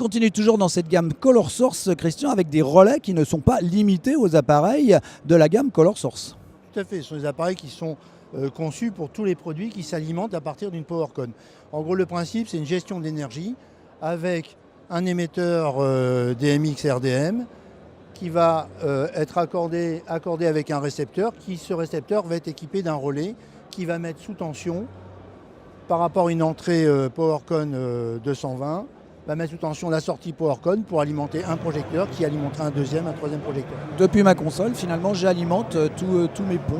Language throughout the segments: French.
continue toujours dans cette gamme Color Source, Christian, avec des relais qui ne sont pas limités aux appareils de la gamme Color Source. Tout à fait, ce sont des appareils qui sont conçus pour tous les produits qui s'alimentent à partir d'une PowerCon. En gros, le principe, c'est une gestion d'énergie avec un émetteur DMX RDM qui va être accordé avec un récepteur, ce récepteur va être équipé d'un relais qui va mettre sous tension par rapport à une entrée PowerCon 220, va mettre sous tension la sortie PowerCon pour alimenter un projecteur qui alimentera un troisième projecteur. Depuis ma console, finalement, j'alimente tous mes ponts.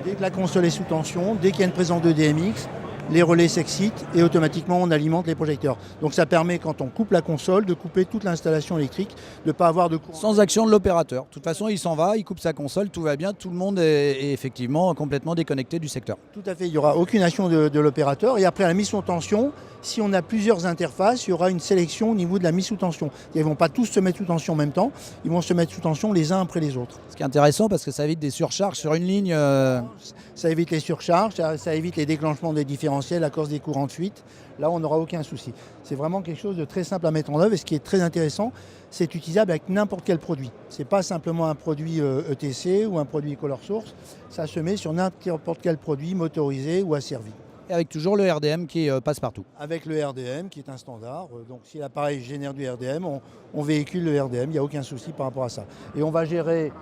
Dès que la console est sous tension, dès qu'il y a une présence de DMX, les relais s'excitent et automatiquement on alimente les projecteurs. Donc ça permet, quand on coupe la console, de couper toute l'installation électrique, de ne pas avoir de courant. Sans action de l'opérateur. De toute façon, il s'en va, il coupe sa console, tout va bien, tout le monde est effectivement complètement déconnecté du secteur. Tout à fait, il n'y aura aucune action de l'opérateur. Et après la mise sous tension, si on a plusieurs interfaces, il y aura une sélection au niveau de la mise sous tension. Ils ne vont pas tous se mettre sous tension en même temps, ils vont se mettre sous tension les uns après les autres. Ce qui est intéressant parce que ça évite des surcharges sur une ligne. Ça évite les surcharges, ça évite les déclenchements des différentiels à cause des courants de fuite. Là, on n'aura aucun souci. C'est vraiment quelque chose de très simple à mettre en œuvre et ce qui est très intéressant, c'est utilisable avec n'importe quel produit. Ce n'est pas simplement un produit ETC ou un produit Color Source, ça se met sur n'importe quel produit motorisé ou asservi. Et avec toujours le RDM qui passe partout. Avec le RDM qui est un standard, donc si l'appareil génère du RDM, on véhicule le RDM, il n'y a aucun souci par rapport à ça. Et on va gérer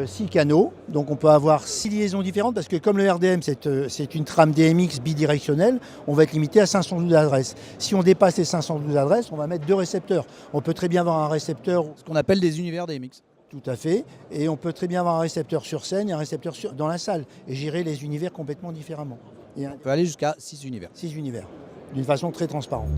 6 canaux, donc on peut avoir 6 liaisons différentes parce que comme le RDM c'est une trame DMX bidirectionnelle, on va être limité à 512 adresses. Si on dépasse les 512 adresses, on va mettre 2 récepteurs. On peut très bien avoir un récepteur... Ce qu'on appelle des univers DMX. Tout à fait, et on peut très bien avoir un récepteur sur scène et un récepteur dans la salle et gérer les univers complètement différemment. On peut aller jusqu'à 6 univers. 6 univers, d'une façon très transparente.